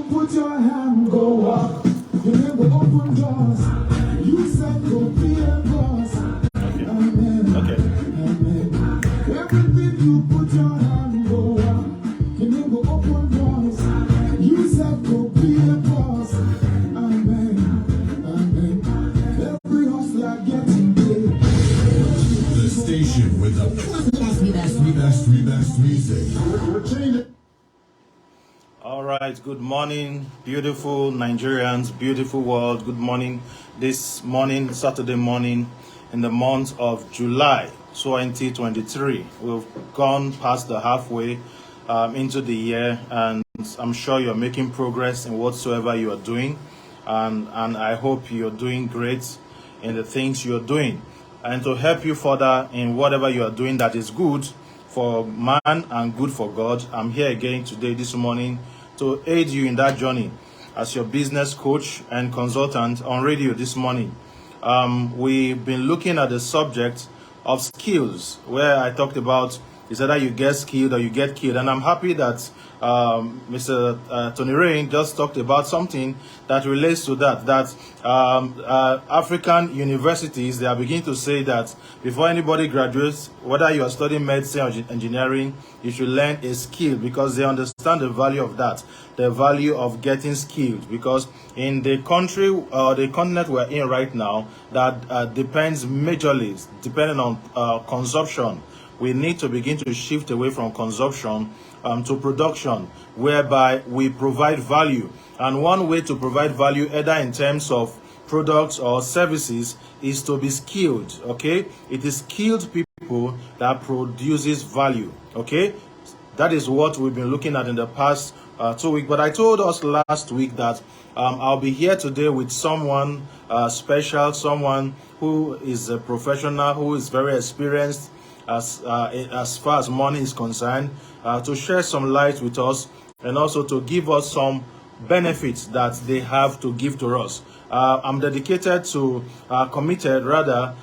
you put your hand, go up. You never open doors. You said go be a boss. Amen. Amen. Everything you put your hand, go up. You never open doors. You said go be a boss. Amen. Amen. Every hustler getting paid. The station with the best music. All right, good morning, beautiful Nigerians, beautiful world. Good morning this morning, Saturday morning, in the month of July 2023. We've gone past the halfway into the year, and I'm sure you're making progress in whatsoever you are doing, and I hope you're doing great in the things you're doing. And to help you further in whatever you are doing that is good for man and good for God, I'm here again today, this morning, to aid you in that journey as your business coach and consultant on radio this morning. We've been looking at the subject of skills, where I talked about is either you get skilled or you get killed. And I'm happy that Mr. Tony Rain just talked about something that relates to that African universities, they are beginning to say that before anybody graduates, whether you are studying medicine or engineering, you should learn a skill, because they understand the value of that, the value of getting skilled. Because in the country or the continent we're in right now, that depends majorly, depending on consumption. We need to begin to shift away from consumption to production, whereby we provide value. And one way to provide value, either in terms of products or services, is to be skilled. Okay, it is skilled people that produces value. Okay, that is what we've been looking at in the past 2 weeks. But I told us last week that I'll be here today with someone special, someone who is a professional, who is very experienced as far as money is concerned, to share some light with us, and also to give us some benefits that they have to give to us. I'm dedicated to, committed rather,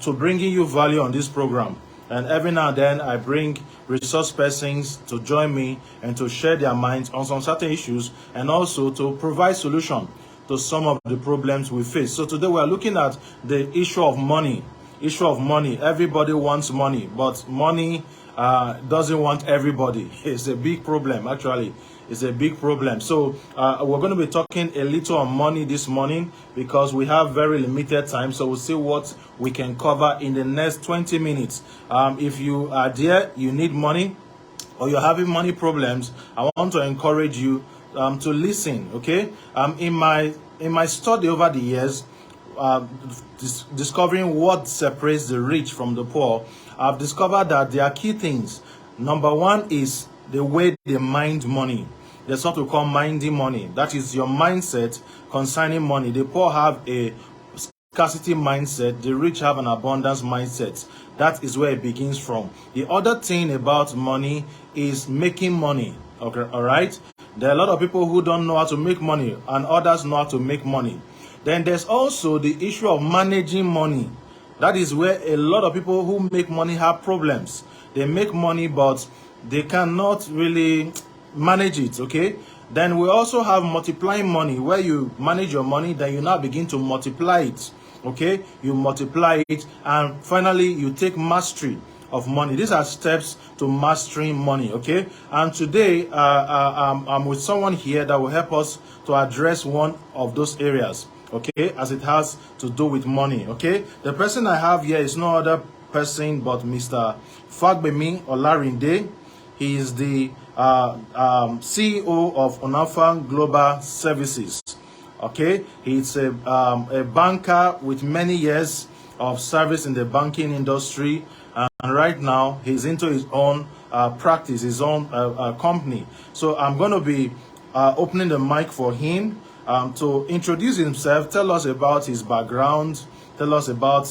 to bringing you value on this program. And every now and then I bring resource persons to join me and to share their minds on some certain issues, and also to provide solution to some of the problems we face. So today we are looking at the issue of money. Everybody wants money, but money doesn't want everybody. It's a big problem, actually. It's a big problem. So we're going to be talking a little on money this morning, because we have very limited time. So we'll see what we can cover in the next 20 minutes. If you are there, you need money, or you're having money problems, I want to encourage you to listen. Okay. In my study over the years, discovering what separates the rich from the poor, I've discovered that there are key things. Number one is the way they mind money. There's what we call minding money. That is your mindset concerning money. The poor have a scarcity mindset. The rich have an abundance mindset. That is where it begins from. The other thing about money is making money. Okay, all right? There are a lot of people who don't know how to make money, and others know how to make money. Then there's also the issue of managing money. That is where a lot of people who make money have problems. They make money, but they cannot really manage it, okay? Then we also have multiplying money, where you manage your money, then you now begin to multiply it, okay? You multiply it, and finally you take mastery of money. These are steps to mastering money, okay? And today I'm with someone here that will help us to address one of those areas, okay, as it has to do with money, okay? The person I have here is no other person but Mr. Fagbemi Olarinde. He is the CEO of Onafang Global Services, okay? He's a banker with many years of service in the banking industry, and right now he's into his own practice, his own company. So I'm going to be opening the mic for him to introduce himself, tell us about his background, tell us about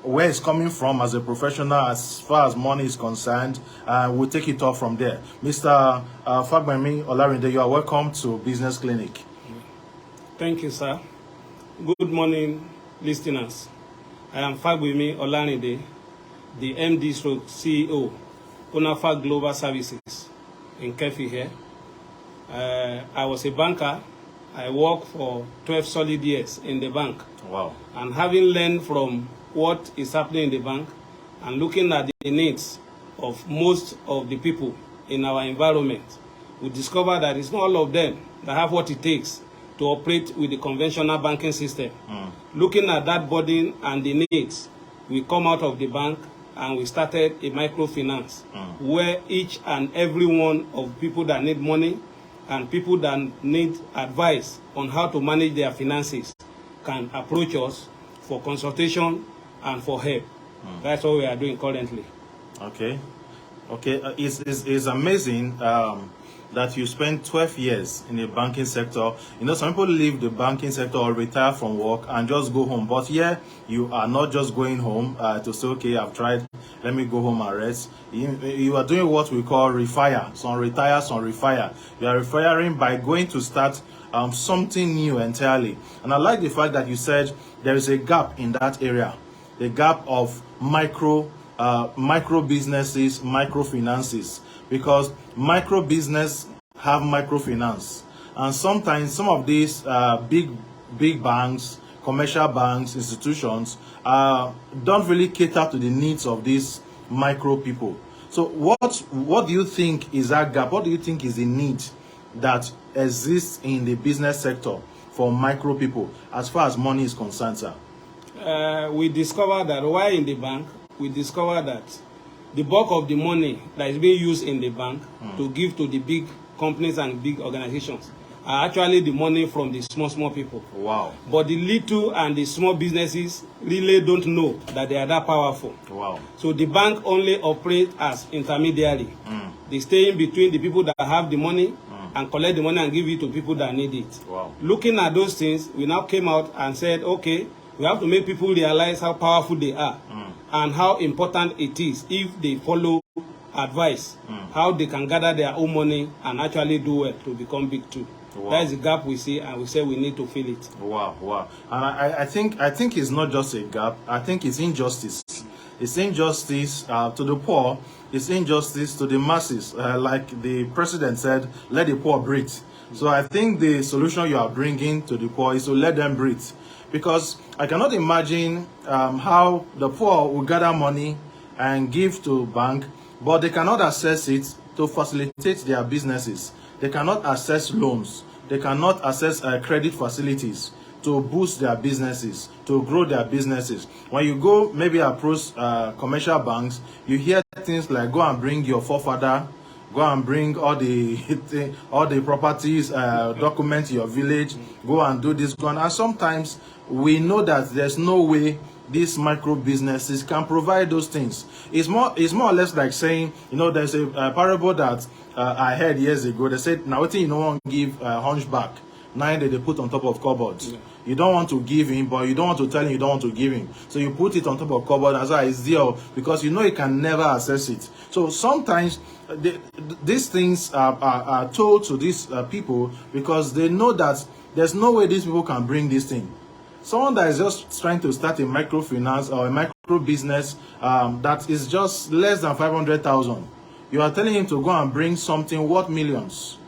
where he's coming from as a professional as far as money is concerned. We'll take it off from there. Mr. Fagbemi Olarinde, you are welcome to Business Clinic. Thank you, sir. Good morning, listeners. I am Fagbemi Olarinde, the MD/CEO, Onafang Global Services in Kefi here. I was a banker. I worked for 12 solid years in the bank. Wow. And having learned from what is happening in the bank and looking at the needs of most of the people in our environment, we discovered that it's not all of them that have what it takes to operate with the conventional banking system. Looking at that burden and the needs, we come out of the bank and we started a microfinance where each and every one of people that need money and people that need advice on how to manage their finances can approach us for consultation and for help. That's what we are doing currently. Okay. Okay. It's amazing that you spent 12 years in the banking sector. You know, some people leave the banking sector or retire from work and just go home. But here, you are not just going home to say, okay, I've tried, let me go home and rest. You are doing what we call refire. Some retire, some refire. You are refiring by going to start something new entirely. And I like the fact that you said there is a gap in that area, the gap of micro businesses, microfinances, because micro business have microfinance, and sometimes some of these big banks, commercial banks, institutions don't really cater to the needs of these micro people. So what do you think is that gap? What do you think is the need that exists in the business sector for micro people as far as money is concerned, sir? We discovered that while in the bank, we discovered that the bulk of the money that is being used in the bank to give to the big companies and big organizations are actually the money from the small people. Wow. But the little and the small businesses really don't know that they are that powerful. Wow. So the bank only operates as intermediary. They stay in between the people that have the money and collect the money and give it to people that need it. Wow. Looking at those things, we now came out and said, okay, we have to make people realize how powerful they are and how important it is if they follow advice, how they can gather their own money and actually do well to become big too. Wow. That is the gap we see, and we say we need to fill it. Wow, wow. And I think it's not just a gap. I think it's injustice. It's injustice to the poor. It's injustice to the masses. Like the president said, let the poor breathe. So I think the solution you are bringing to the poor is to let them breathe. Because I cannot imagine how the poor will gather money and give to bank, but they cannot access it to facilitate their businesses. They cannot access loans. They cannot access credit facilities to boost their businesses, to grow their businesses. When you go maybe approach commercial banks, you hear things like, go and bring your forefather, go and bring all the properties, documents your village, go and do this, and sometimes we know that there's no way these micro businesses can provide those things. It's more or less like saying, you know, there's a parable that I heard years ago. They said, now what you don't want to give hunchback, nine that they put on top of cupboards. Yeah. You don't want to give him, but you don't want to tell him you don't want to give him. So you put it on top of cupboard as well as there, because you know you can never access it. So sometimes these things are told to these people because they know that there's no way these people can bring this thing. Someone that is just trying to start a microfinance or a micro business that is just less than 500,000, you are telling him to go and bring something worth millions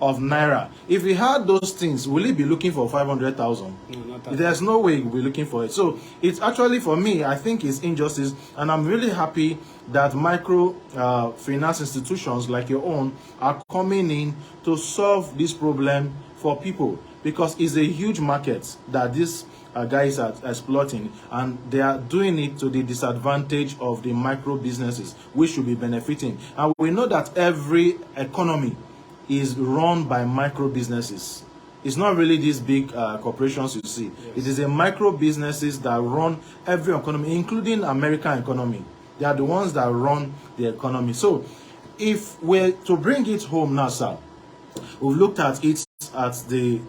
of naira. If he had those things, will he be looking for 500,000? No, there's no way he will be looking for it. So it's actually, for me, I think it's injustice, and I'm really happy that micro finance institutions like your own are coming in to solve this problem for people, because it's a huge market that these guys are exploiting, and they are doing it to the disadvantage of the micro businesses, which should be benefiting. And we know that every economy is run by micro businesses. It's not really these big corporations you see. Yes. It is a micro businesses that run every economy, including American economy. They are the ones that run the economy. So if we're to bring it home now, sir, we've looked at it at the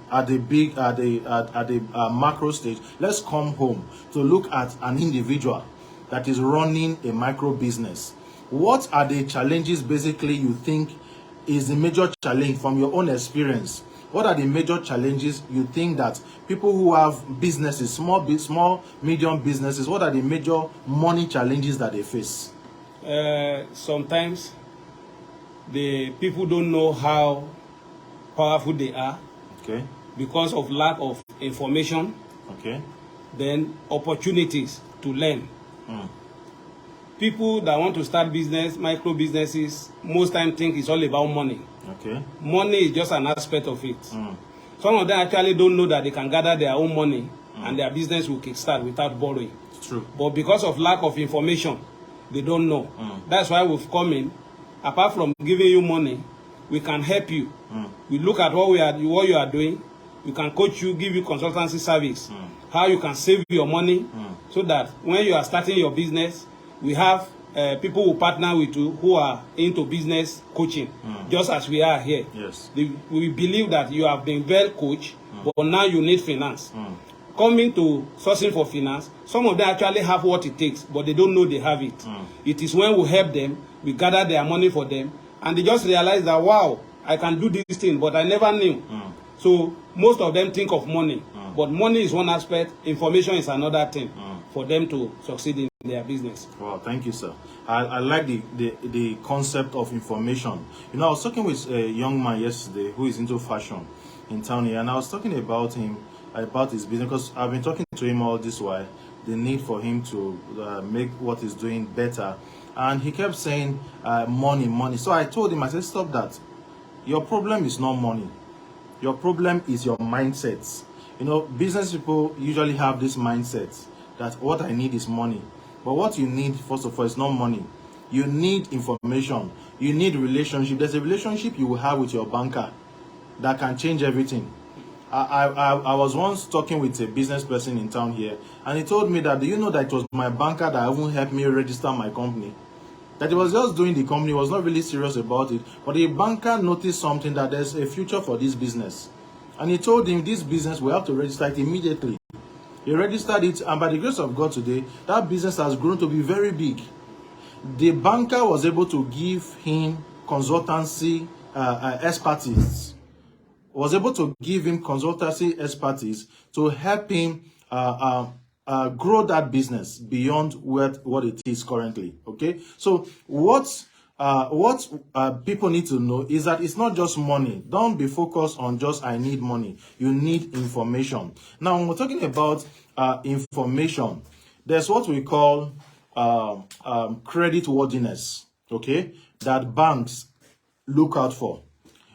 macro stage. Let's come home to look at an individual that is running a micro business. What are the challenges basically you think is the major challenge from your own experience? What are the major challenges you think that people who have businesses, small, medium businesses, what are the major money challenges that they face? Sometimes the people don't know how powerful they are, Okay. because of lack of information, Okay. then opportunities to learn. People that want to start business, micro businesses, most time think it's all about money. Okay. Money is just an aspect of it. Some of them actually don't know that they can gather their own money and their business will kickstart without borrowing. It's true. But because of lack of information, they don't know. That's why we've come in. Apart from giving you money, we can help you. We look at what you are doing. We can coach you, give you consultancy service, how you can save your money, so that when you are starting your business, we have people who partner with you who are into business coaching, just as we are here. Yes. We believe that you have been well coached, but now you need finance. Coming to sourcing for finance, some of them actually have what it takes, but they don't know they have it. It is when we help them, we gather their money for them, and they just realize that, wow, I can do this thing, but I never knew. So most of them think of money, but money is one aspect, information is another thing for them to succeed in their business. Wow, thank you, sir. I like the concept of information. You know, I was talking with a young man yesterday who is into fashion in town here, and I was talking about him, about his business, because I've been talking to him all this while, the need for him to make what he's doing better. And he kept saying, money, money. So I told him, I said, stop that. Your problem is not money. Your problem is your mindset. You know, business people usually have this mindset that what I need is money. But what you need, first of all, is not money. You need information. You need relationship. There's a relationship you will have with your banker that can change everything. I was once talking with a business person in town here, and he told me that, do you know that it was my banker that even helped me register my company? That he was just doing the company, was not really serious about it, but the banker noticed something, that there's a future for this business. And he told him, this business, we have to register it immediately. He registered it, and by the grace of God today, that business has grown to be very big. The banker was able to give him consultancy expertise, was able to give him consultancy expertise to help him grow that business beyond what it is currently. Okay, so what people need to know is that it's not just money. Don't be focused on just I need money. You need information. Now, when we're talking about information, there's what we call credit worthiness. Okay, that banks look out for.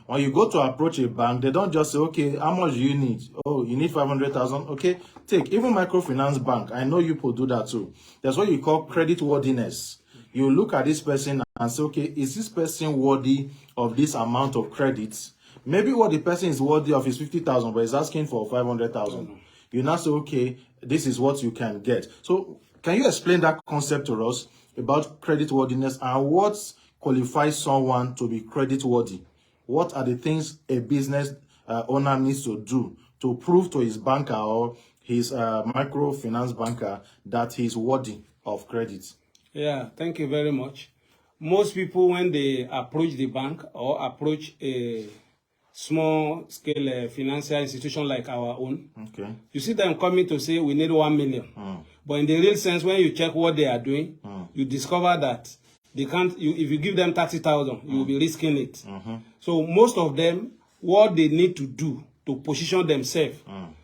When you go to approach a bank, they don't just say, okay, how much do you need? Oh, you need 500,000. Okay, take. Even microfinance bank, I know you people do that too. That's what you call credit worthiness. You look at this person and say, okay, is this person worthy of this amount of credit? Maybe what the person is worthy of is 50,000, but is asking for 500,000. You now say, okay, this is what you can get. So can you explain that concept to us about credit worthiness and what qualifies someone to be credit worthy? What are the things a business owner needs to do to prove to his banker or his microfinance banker that he's worthy of credit? Yeah, thank you very much. Most people, when they approach the bank or approach a small-scale financial institution like our own, okay, you see them coming to say, we need 1 million. But in the real sense, when you check what they are doing, you discover that they can't. If you give them 30,000, you will be risking it. So most of them, what they need to do to position themselves,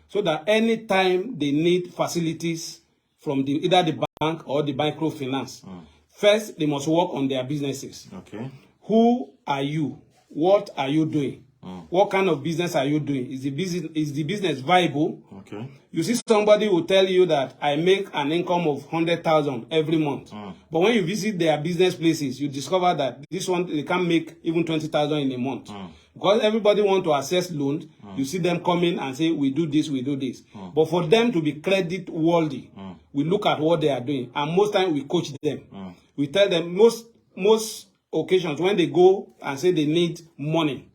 so that anytime they need facilities from either the bank or the microfinance, first they must work on their businesses. Okay. Who are you? What are you doing? What kind of business are you doing? Is the business viable? Okay. You see, somebody will tell you that I make an income of 100,000 every month. But when you visit their business places, you discover that this one, they can't make even 20,000 in a month. Because everybody want to access loans, you see them coming and say, we do this, we do this. But for them to be credit worthy, we look at what they are doing. And most times we coach them. We tell them most occasions when they go and say they need money,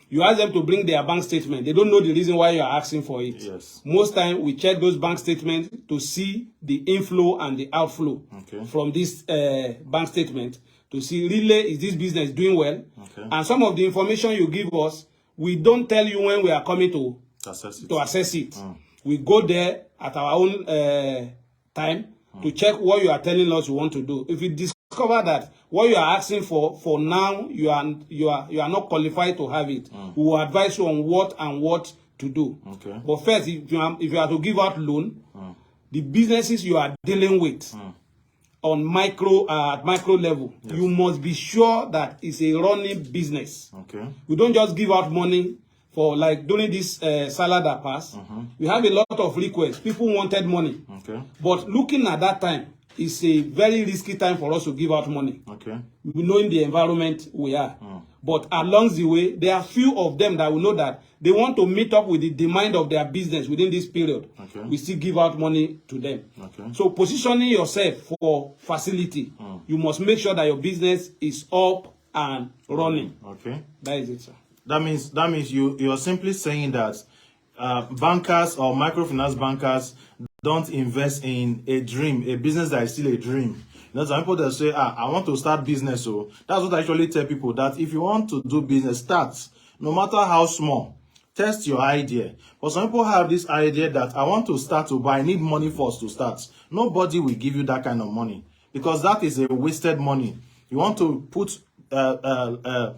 you ask them to bring their bank statement. They don't know the reason why you are asking for it. Yes. Most time we check those bank statements to see the inflow and the outflow from this bank statement to see really is this business doing well. And some of the information you give us, we don't tell you when we are coming to assess it. We go there at our own time to check what you are telling us you want to do. If we discover discover that what you are asking for now, you are not qualified to have it. We will advise you on what to do. Okay. But first, if you are to give out loan, the businesses you are dealing with on micro level, you must be sure that it's a running business. Okay. We don't just give out money for, like during this salad that passed. We have a lot of requests. People wanted money. Okay. But looking at that time, it's a very risky time for us to give out money. Okay. We know in the environment we are. But along the way, there are few of them that will know that they want to meet up with the demand of their business within this period. Okay. We still give out money to them. Okay. So positioning yourself for facility, you must make sure that your business is up and running. Okay. That is it, sir. That means you're simply saying that bankers or microfinance bankers don't invest in a dream, a business that is still a dream. You know, some people that say, I want to start business. So that's what I actually tell people, that if you want to do business, start, no matter how small. Test your idea. But some people have this idea that I want to start, but I need money first to start. Nobody will give you that kind of money, because that is a wasted money. You want to put a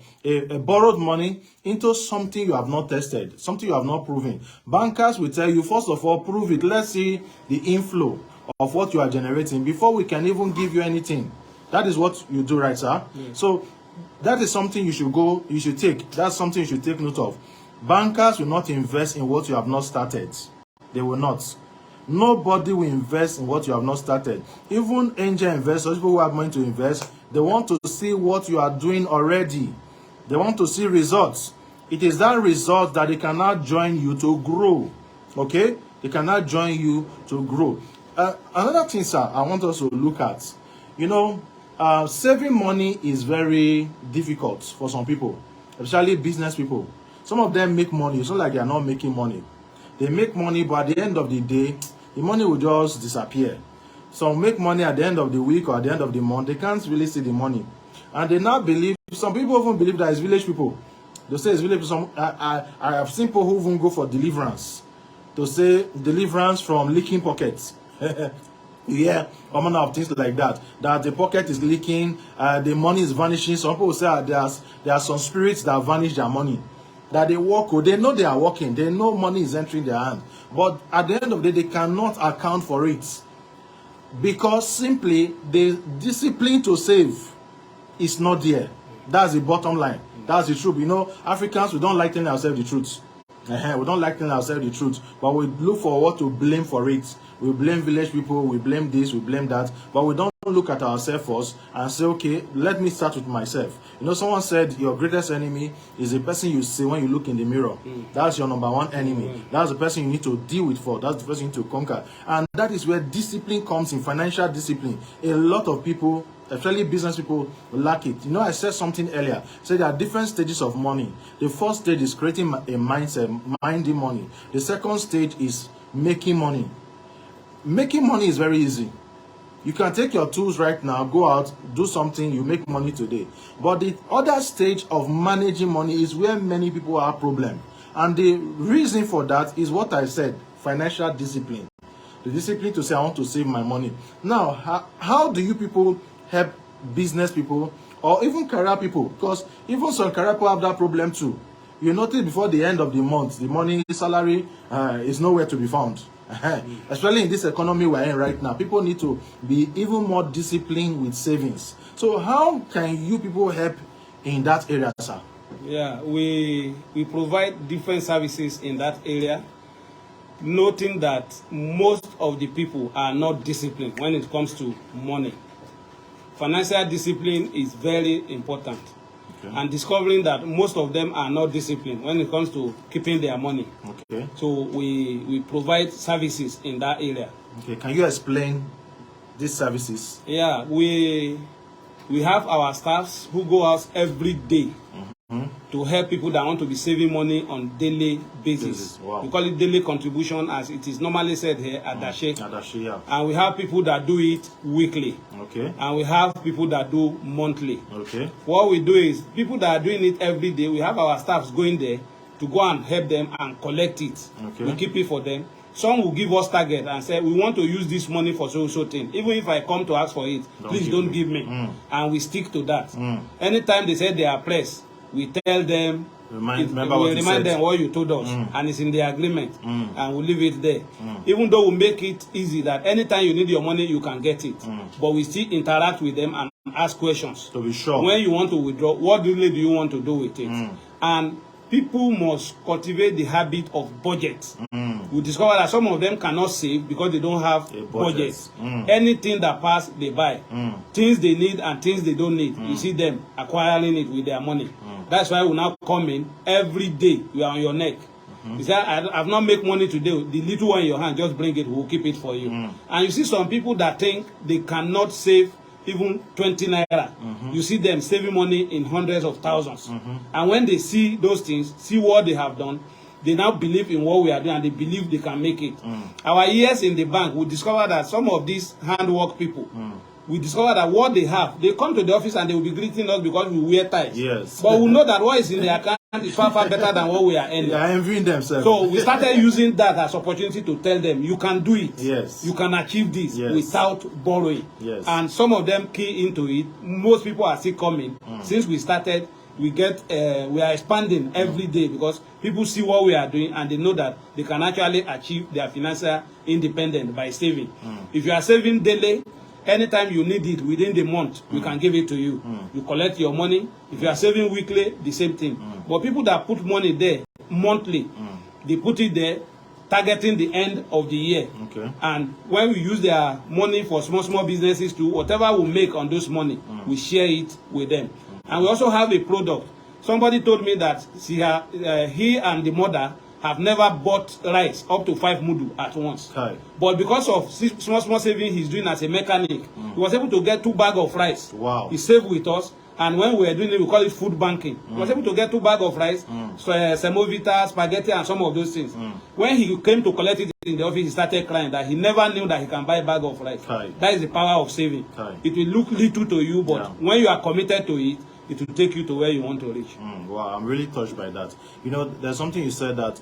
borrowed money into something you have not tested, something you have not proven. Bankers will tell you, first of all, prove it. Let's see the inflow of what you are generating before we can even give you anything. That is what you do, right, sir? Yeah. So that is something you should take. That's something you should take note of. Bankers will not invest in what you have not started. They will not. Nobody will invest in what you have not started. Even angel investors, people who have money to invest, they want to see what you are doing already. They want to see results. It is that result that they cannot join you to grow. Okay? They cannot join you to grow. Another thing, sir, I want us to look at. You know, saving money is very difficult for some people, especially business people. Some of them make money. It's not like they are not making money. They make money, but at the end of the day, the money will just disappear. Some make money at the end of the week or at the end of the month. They can't really see the money. And they now believe, some people even believe that it's village people. They say it's village people. I have seen people who even go for deliverance. To say deliverance from leaking pockets. Yeah, common of things like that. That the pocket is leaking, the money is vanishing. Some people say there are some spirits that vanish their money. That they work, they know they are working, they know money is entering their hand. But at the end of the day, they cannot account for it. Because simply the discipline to save is not there. That's the bottom line. That's the truth. You know, Africans, we don't like telling ourselves the truth. We don't like telling ourselves the truth. But we look for what to blame for it. We blame village people, we blame this, we blame that. But we don't look at ourselves first and say, okay, let me start with myself. You know, someone said your greatest enemy is the person you see when you look in the mirror. That's your number one enemy. That's the person you need to deal with for. That's the person you need to conquer. And that is where discipline comes in, financial discipline. A lot of people, especially business people, lack it. You know, I said something earlier. So there are different stages of money. The first stage is creating a mindset, minding money. The second stage is making money. Making money is very easy. You can take your tools right now, go out, do something, you make money today. But the other stage of managing money is where many people have problems. And the reason for that is what I said, financial discipline. The discipline to say, I want to save my money. Now, how do you people help business people or even career people? Because even some career people have that problem too. You notice before the end of the month, the money salary is nowhere to be found. Especially in this economy we're in right now, people need to be even more disciplined with savings. So how can you people help in that area, sir? Yeah, we provide different services in that area, noting that most of the people are not disciplined when it comes to money. Financial discipline is very important. Okay. And discovering that most of them are not disciplined when it comes to keeping their money. Okay. So we provide services in that area. Okay. Can you explain these services? Yeah, we have our staffs who go out every day to help people that want to be saving money on daily basis. Wow. We call it daily contribution, as it is normally said here at Dashe. Dashe, yeah. And we have people that do it weekly. Okay. And we have people that do monthly. Okay. What we do is, people that are doing it every day, we have our staffs going there to go and help them and collect it. Okay. We keep it for them. some will give us target and say, we want to use this money for so thing. Even if I come to ask for it, please don't give me. And we stick to that. Anytime they say they are pressed, we tell them, remind them what you told us, and it's in the agreement, and we leave it there. Even though we make it easy that anytime you need your money, you can get it, but we still interact with them and ask questions to be sure. When you want to withdraw, what really do you want to do with it? And people must cultivate the habit of budget. We discover that some of them cannot save because they don't have budgets. Anything that pass, they buy. Things they need and things they don't need. You see them acquiring it with their money. That's why we now come in every day. You are on your neck. You say, I've not make money today. The little one in your hand, just bring it. We'll keep it for you. And you see some people that think they cannot save even 20 naira. You see them saving money in hundreds of thousands. And when they see those things, see what they have done, they now believe in what we are doing and they believe they can make it. Our years in the bank, we discover that some of these handwork people, we discover that what they have, they come to the office and they will be greeting us because we wear ties. Yes. But we know that what is in their account is far better than what we are earning. They are envying themselves. So we started using that as opportunity to tell them, you can do it. Yes. You can achieve this without borrowing. Yes. And some of them key into it. Most people are still coming. Since we started, we are expanding every day because people see what we are doing and they know that they can actually achieve their financial independence by saving. If you are saving daily, anytime you need it within the month, we can give it to you. You collect your money. If you are saving weekly, the same thing. But people that put money there monthly, they put it there targeting the end of the year. Okay. And when we use their money for small businesses too, whatever we make on those money, we share it with them. And we also have a product. Somebody told me that he and the mother have never bought rice up to 5 mudu at once. Okay. But because of small saving he's doing as a mechanic, he was able to get 2 bags of rice. Wow. He saved with us. And when we were doing it, we call it food banking. He was able to get 2 bags of rice, semovita, spaghetti, and some of those things. When he came to collect it in the office, he started crying that he never knew that he can buy a bag of rice. That is the power of saving. It will look little to you, but when you are committed to it, it will take you to where you want to reach. Wow, I'm really touched by that. You know, there's something you said that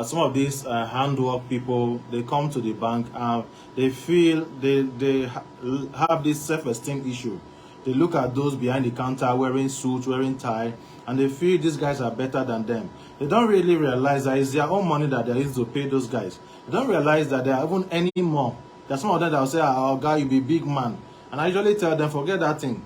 some of these handwork people, they come to the bank and they feel they have this self-esteem issue. They look at those behind the counter wearing suits, wearing tie, and they feel these guys are better than them. They don't really realize that it's their own money that they're using to pay those guys. They don't realize that they are even any more. There's some of them that will say, oh, guy, you be big man. And I usually tell them, forget that thing.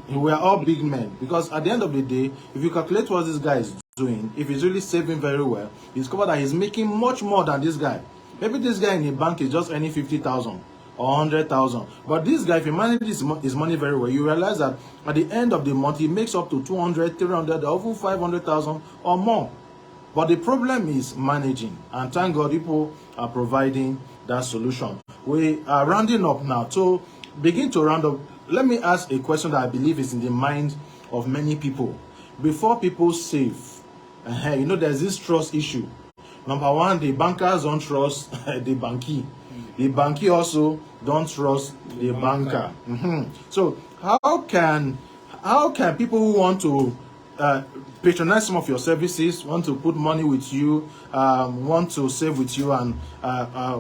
We are all big men. Because at the end of the day, if you calculate what this guy is doing, if he's really saving very well, you discover that he's making much more than this guy. Maybe this guy in the bank is just earning 50,000 or 100,000. But this guy, if he manages his money very well, you realize that at the end of the month, he makes up to 200, 300, or even 500,000 or more. But the problem is managing. And thank God people are providing that solution. We are rounding up now. So begin to round up. Let me ask a question that I believe is in the mind of many people. Before people save, you know, there's this trust issue. Number one, the bankers don't trust the bankie. The bankie also don't trust the banker. So how can people who want to patronize some of your services, want to put money with you, want to save with you and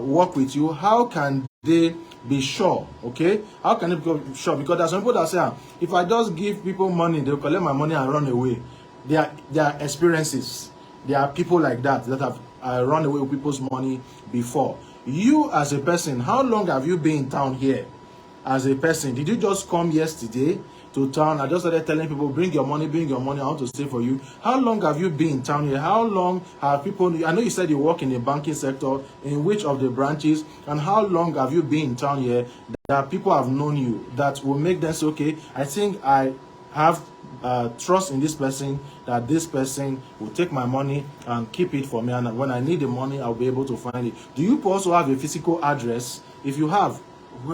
work with you, how can they be sure? Okay, how can they be sure? Because there's some people that say, if I just give people money, they'll collect my money and run away. There are experiences. There are people like that have run away with people's money before. You as a person, how long have you been in town here? As a person, did you just come yesterday to town? I just started telling people, bring your money, I want to save for you. How long have you been in town here? How long have people, I know you said you work in the banking sector, in which of the branches, and how long have you been in town here that people have known you, that will make them say, okay, I think I have trust in this person, that this person will take my money and keep it for me, and when I need the money, I'll be able to find it. Do you also have a physical address? If you have,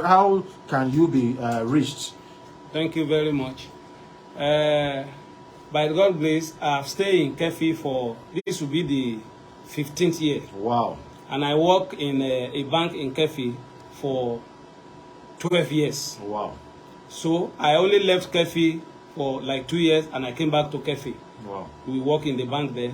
how can you be reached? Thank you very much. By God's grace, I've stayed in Kefi for, this will be the 15th year. Wow. And I work in a bank in Kefi for 12 years. Wow. So I only left Kefi for like 2 years and I came back to Kefi. Wow. We work in the bank there.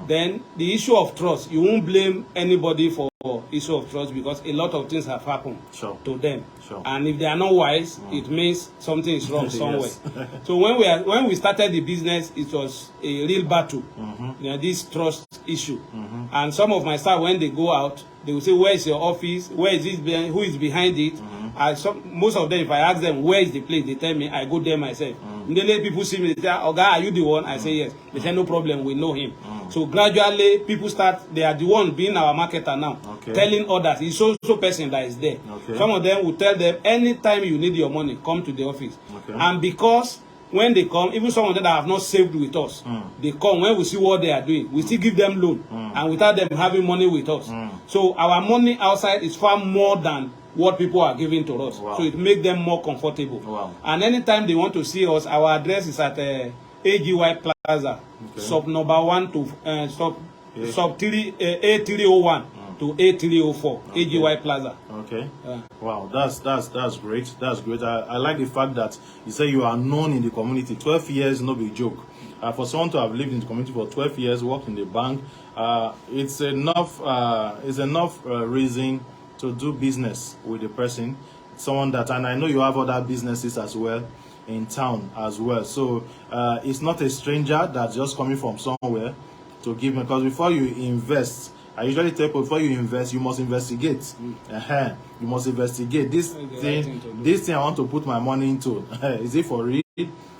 then the issue of trust, you won't blame anybody for issue of trust because a lot of things have happened to them. And if they are not wise, it means something is wrong somewhere. So when we started the business, it was a real battle, this trust issue. And some of my staff, when they go out, they will say, where is your office? Where is this? Who is behind it? Most of them, if I ask them, where is the place? They tell me, I go there myself. Immediately people see me, they say, Oga, are you the one? I say, yes. They say, no problem, we know him. So gradually, people they are the one being our marketer now, telling others, it's so person that is there. Some of them will tell them, anytime you need your money, come to the office. And because when they come, even some of them that have not saved with us, they come, when we see what they are doing, we still give them loan, and without them having money with us. So our money outside is far more than what people are giving to us. So it makes them more comfortable. And anytime they want to see us, our address is at AGY Plaza, sub number 1 to sub 3 A301 to A304, AGY Plaza. Wow, that's great. That's great. I like the fact that you say you are known in the community. 12 years, no big joke. For someone to have lived in the community for 12 years, worked in the bank, it's enough. Reason to do business with the person, someone that, and I know you have other businesses as well in town as well. So it's not a stranger that's just coming from somewhere to give me. Because before you invest, I usually tell people, before you invest, you must investigate. You must investigate this thing I want to put my money into. Is it for real?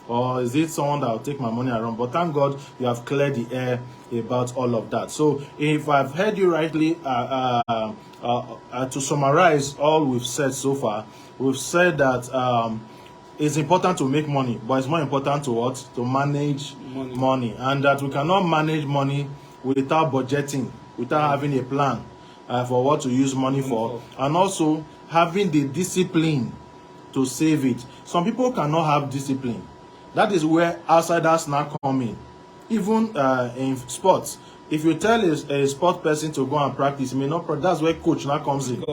Or is it someone that will take my money around? But thank God you have cleared the air about all of that. So if I've heard you rightly, to summarize all we've said so far, we've said that it's important to make money, but it's more important to what? To manage money. And that we cannot manage money without budgeting, without having a plan for what to use money for, and also having the discipline to save it. Some people cannot have discipline. That is where outsiders now come in. Even in sports, if you tell a sport person to go and practice, may not. That's where coach now comes in.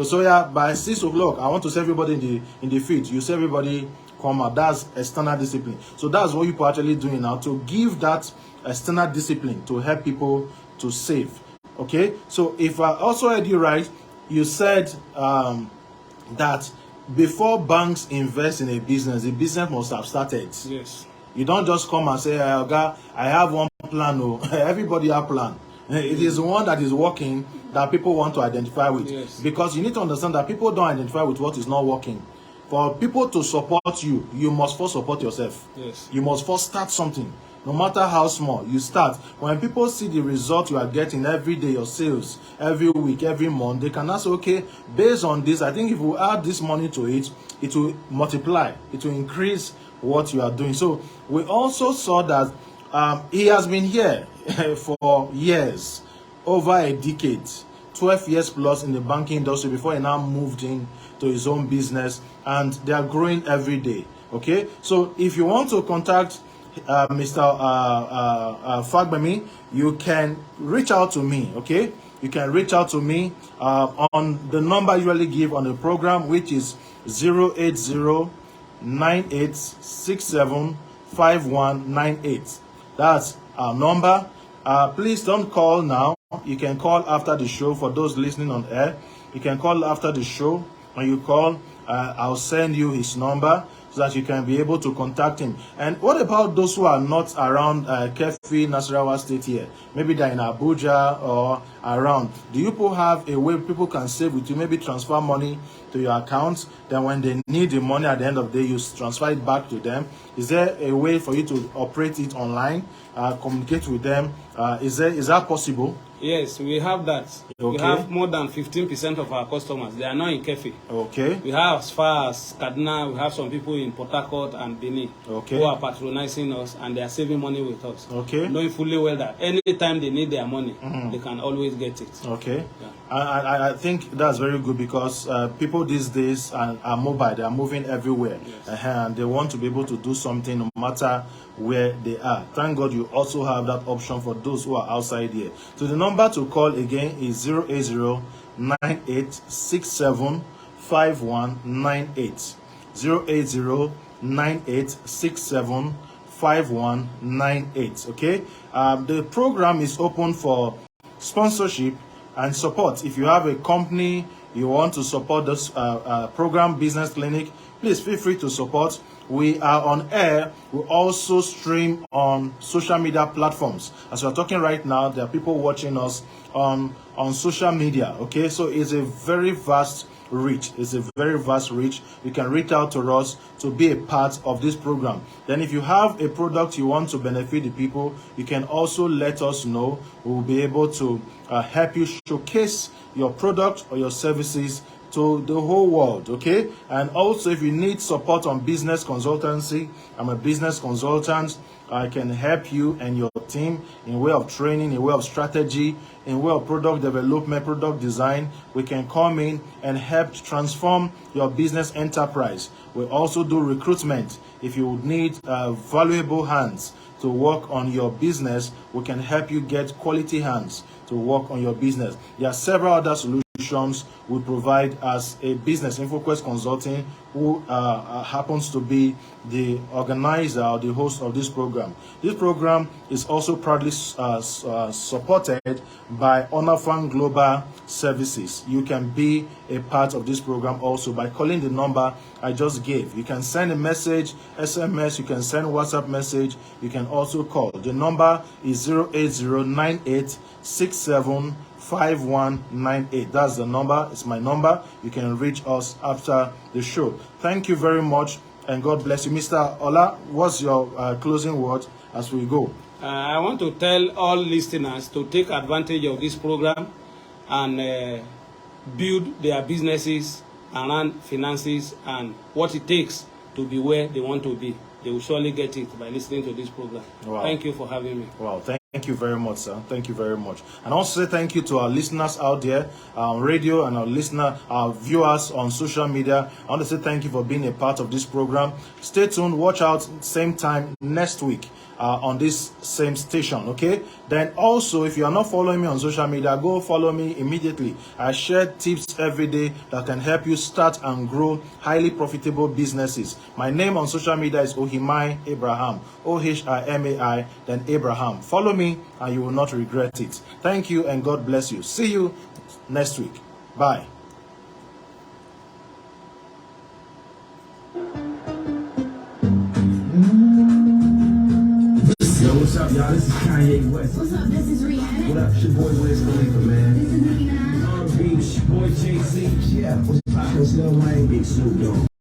So yeah, by 6 o'clock, I want to see everybody in the field. You see everybody come out. That's external discipline. So that's what you're actually doing now, to give that external discipline to help people to save. Okay. So if I also heard you right, you said that before banks invest in a business, the business must have started. Yes. You don't just come and say, I have one plan. No, everybody have plan. It is the one that is working that people want to identify with. Yes. Because you need to understand that people don't identify with what is not working. For people to support you, you must first support yourself. Yes. You must first start something. No matter how small, you start. When people see the result you are getting every day, your sales, every week, every month, they can ask, okay, based on this, I think if we add this money to it, it will multiply. It will increase what you are doing. So we also saw that he has been here for years, over a decade, 12 years plus in the banking industry before he now moved in to his own business, and they are growing every day. Okay, so if you want to contact Mr. Fagbemi, you can reach out to me. Okay, you can reach out to me on the number I usually give on the program, which is 080-9867-5198. That's our number. Please don't call now. You can call after the show. For those listening on air, you can call after the show. When you call, I'll send you his number so that you can be able to contact him. And what about those who are not around Kefi, Nasarawa State here? Maybe they're in Abuja or around. Do you people have a way people can save with you? Maybe transfer money to your account. Then when they need the money at the end of the day, you transfer it back to them. Is there a way for you to operate it online, communicate with them? Is that possible? Yes, we have that. Okay. We have more than 15% of our customers. They are not in Kefi. Okay. We have as far as Kaduna, we have some people in Port Harcourt and Benin who are patronizing us, and they are saving money with us. Okay. Knowing fully well that anytime they need their money, they can always get it. Okay. Yeah. I think that's very good, because people these days are mobile. They are moving everywhere. Yes. And they want to be able to do something no matter where they are. Thank God you also have that option for those who are outside here. So the number to call again is 080-9867-5198. 080-9867-5198. 5198. Okay, the program is open for sponsorship and support. If you have a company you want to support this program, Business Clinic, please feel free to support. We are on air. We also stream on social media platforms. As we're talking right now, there are people watching us on social media. Okay, so it's a very vast reach. It's a very vast reach. You can reach out to us to be a part of this program. Then if you have a product you want to benefit the people, you can also let us know. We will be able to help you showcase your product or your services to the whole world. Okay, and also if you need support on business consultancy, I'm a business consultant. I can help you and your team in way of training, in way of strategy, in way of product development, product design. We can come in and help transform your business enterprise. We also do recruitment. If you need valuable hands to work on your business, we can help you get quality hands to work on your business. There are several other solutions we provide as a business. InfoQuest Consulting, who happens to be the organizer or the host of this program. This program is also proudly supported by Honor Global Services. You can be a part of this program also by calling the number I just gave. You can send a message, SMS, you can send WhatsApp message, you can also call. The number is 08098675198. That's the number. It's my number. You can reach us after the show. Thank you very much and God bless you. Mr. Ola, what's your closing word as we go? I want to tell all listeners to take advantage of this program and build their businesses around finances and what it takes to be where they want to be. They will surely get it by listening to this program. Wow. Thank you for having me. Wow, thank you very much, sir. Thank you very much. And also say thank you to our listeners out there on radio and our viewers on social media. I want to say thank you for being a part of this program. Stay tuned. Watch out same time next week on this same station, okay? Then also, if you are not following me on social media, go follow me immediately. I share tips every day that can help you start and grow highly profitable businesses. My name on social media is Ohimai Abraham, Ohimai, then Abraham. Follow me and you will not regret it. Thank you and God bless you. See you next week. Bye. Yo, what's up, y'all? This is Kanye West. What's up? This is Rihanna. What up? It's your boy Wiz Khalifa, man. This is Nicki Minaj. R&B, it's your boy Jay-Z. Yeah, what's poppin'? It's Lil Wayne, Big Snoop Dogg.